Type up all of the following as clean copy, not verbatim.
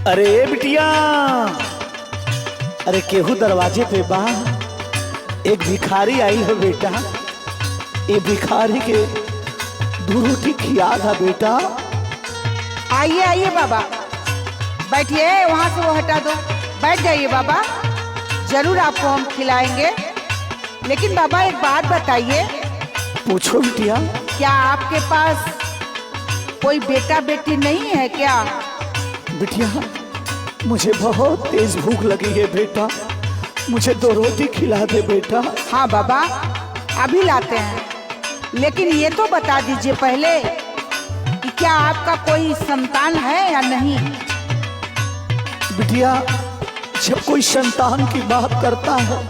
अरे बिटिया, अरे केहू दरवाजे पे बा। एक भिखारी आई है बेटा, ये भिखारी के दो रोटी खिया था बेटा। आइए आइए बाबा, बैठिए, वहाँ से वो हटा दो, बैठ जाइए बाबा, जरूर आपको हम खिलाएंगे। लेकिन बाबा एक बात बताइए। पूछो बिटिया। क्या आपके पास कोई बेटा बेटी नहीं है क्या? बिटिया मुझे बहुत तेज भूख लगी है बेटा, मुझे दो रोटी खिला दे बेटा। हाँ बाबा, अभी लाते हैं, लेकिन ये तो बता दीजिए पहले कि क्या आपका कोई संतान है या नहीं? बिटिया जब कोई संतान की बात करता है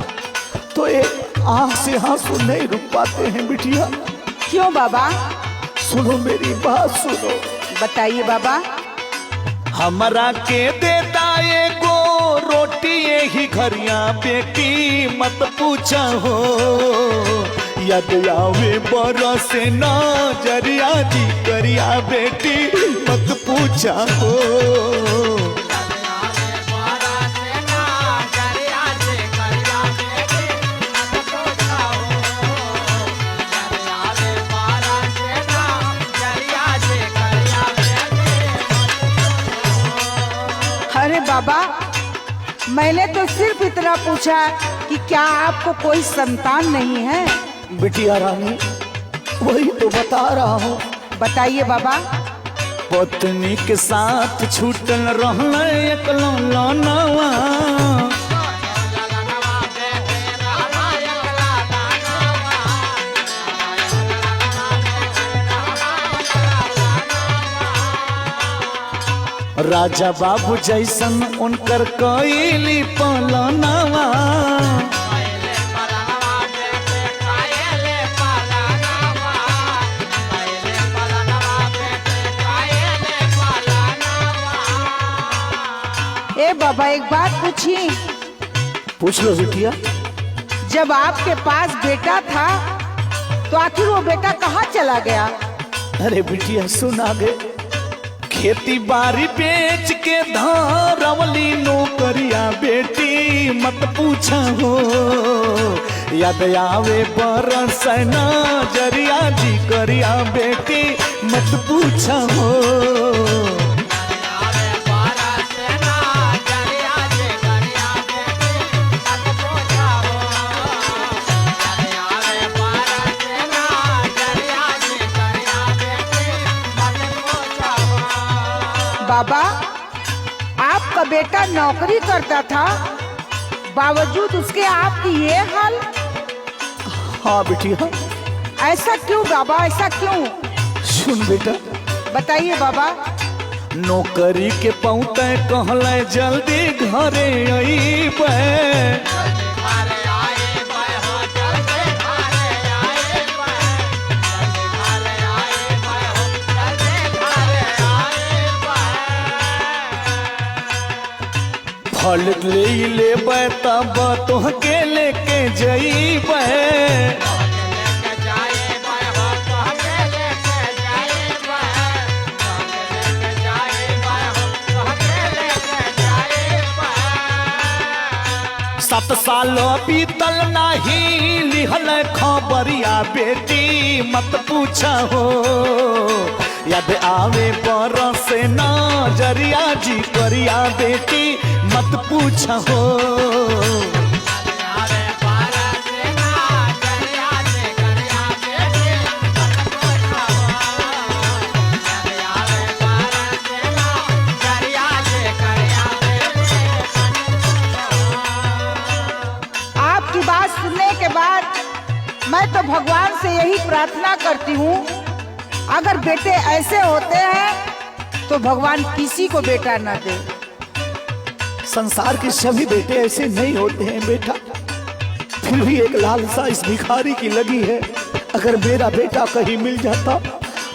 तो एक आंख से आंसू नहीं रुक पाते हैं बिटिया। क्यों बाबा? सुनो मेरी बात सुनो। बताइए बाबा। हमरा के देता एगो रोटी यही घरिया बेटी मत पूछा हो, यद आवे बरस नजरिया जी करिया बेटी मत पूछा हो। अरे बाबा, मैंने तो सिर्फ इतना पूछा कि क्या आपको कोई संतान नहीं है। बिटिया रानी वही तो बता रहा हूँ। बताइए बाबा। पत्नी के साथ छूटल रहना एकलौनवा, राजा बाबू जैसन उनकर कईली पलनवा। ए बाबा एक बात पूछी। पूछ लो बिटिया। जब आपके पास बेटा था तो आखिर वो बेटा कहाँ चला गया? अरे बिटिया सुन आगे। खेती बाड़ी बेच के धारवली नौकरिया बेटी मत पूछा हो, याद आवे बरस नजरिया जी करिया बेटी मत पूछा हो। बाबा, आपका बेटा नौकरी करता था, बावजूद उसके आपकी ये हाल? हाँ बिटिया। ऐसा क्यों बाबा, ऐसा क्यों? सुन बेटा। बताइए बाबा। नौकरी के पौते कहले जल्दी घरे अइबे, फल ले लेबै तब तोहके लेके जइबै। सात साल बीतल नाही लिहल खबरिया बेटी मत पूछा हो, याद आवे बरस नजरिया जी करिया बेटी मत पूछा हो। आपकी बात सुनने के बाद मैं तो भगवान से यही प्रार्थना करती हूँ, अगर बेटे ऐसे होते हैं तो भगवान किसी को बेटा न दे। संसार के सभी बेटे ऐसे नहीं होते हैं बेटा, फिर भी एक लालसा इस भिखारी की लगी है। अगर मेरा बेटा कहीं मिल जाता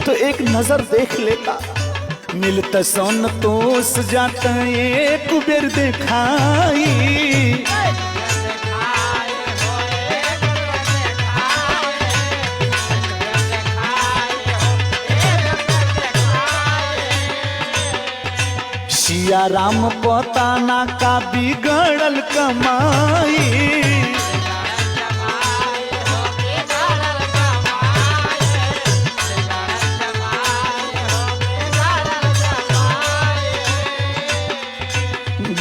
तो एक नजर देख लेता। मिलता सोन तो सजाता एक बेर देखाई, सिया राम पताना का बिगड़ल कमाई।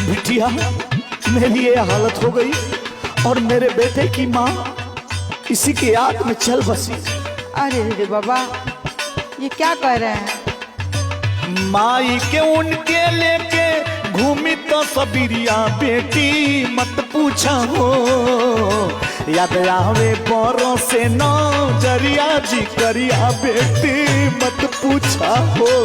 बिटिया मेरी ये हालत हो गई और मेरे बेटे की माँ इसी के याद में चल बसी। अरे रे बाबा, ये क्या कह रहे हैं? माई के उनके लेके घूमी तो सबरिया बेटी मत पूछा हो। याद आवे बरों से नजरिया जी करिया बेटी मत पूछा हो।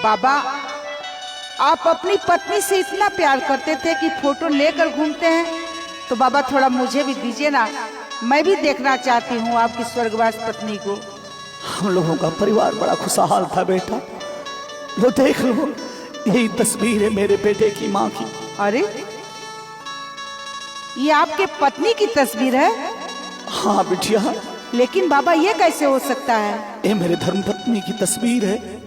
बाबा, आप अपनी पत्नी से इतना प्यार करते थे कि फोटो लेकर घूमते हैं, तो बाबा थोड़ा मुझे भी दीजिए ना, मैं भी देखना चाहती हूँ आपकी स्वर्गवास पत्नी को। हम लोगों का परिवार बड़ा खुशहाल था बेटा। लो देख लो, यही तस्वीर है मेरे बेटे की माँ की। अरे, ये आपके पत्नी की तस्वीर है? हाँ बिटिया। लेकिन बाबा ये कैसे हो सकता है? ये मेरे धर्मपत्नी की तस्वीर है।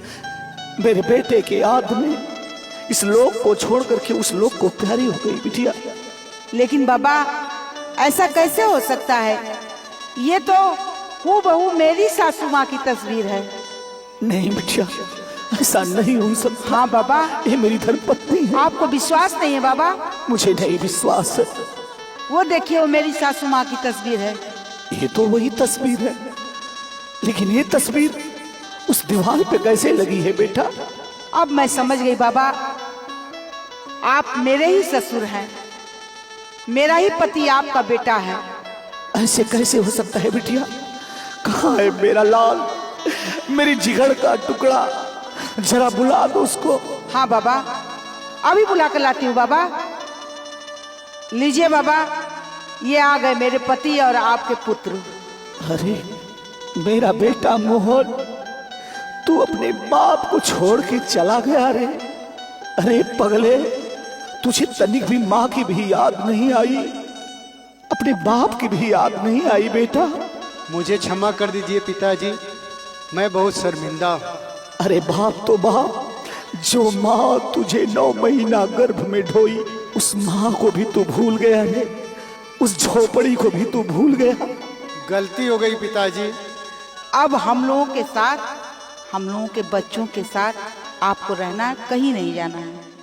मेरे बेटे के याद में इस लोक को छोड़ करके उस लोक को प्यारी हो गई बिटिया। लेकिन बाबा, ऐसा कैसे हो सकता है? ये तो हूबहू मेरी सासू माँ की तस्वीर है। नहीं बिटिया, ऐसा नहीं हो सकता। हाँ बाबा, ये मेरी धर्मपत्नी है। आपको विश्वास नहीं है बाबा? मुझे नहीं विश्वास है। वो देखिए, वो मेरी सासू माँ की तस्वीर है। ये तो वही तस्वीर है, लेकिन ये तस्वीर उस दीवार पे कैसे लगी है बेटा? अब मैं समझ गई बाबा, आप मेरे ही ससुर हैं, मेरा ही पति आपका बेटा है। ऐसे कैसे हो सकता है बिटिया? कहाँ है मेरा लाल, मेरी जिगर का टुकड़ा? जरा बुला दो उसको। हाँ बाबा, अभी बुला कर लाती हूँ बाबा। लीजिए बाबा, ये आ गए मेरे पति और आपके पुत्र। अरे मेरा बेटा मोहन, तू अपने बाप को छोड़ के चला गया रे। अरे पगले, तुझे तनिक भी माँ की भी याद नहीं आई, अपने बाप की भी याद नहीं आई बेटा? मुझे क्षमा कर दीजिए पिताजी, मैं बहुत शर्मिंदा हूँ। अरे बाप तो बाप, जो माँ तुझे 9 महीना गर्भ में ढोई, उस माँ को भी तू भूल गया रे, उस झोपड़ी को भी तू भूल गया। गलती हो गई पिताजी। अब हम लोगों के साथ, हम लोगों के बच्चों के साथ आपको रहना है, कहीं नहीं जाना है।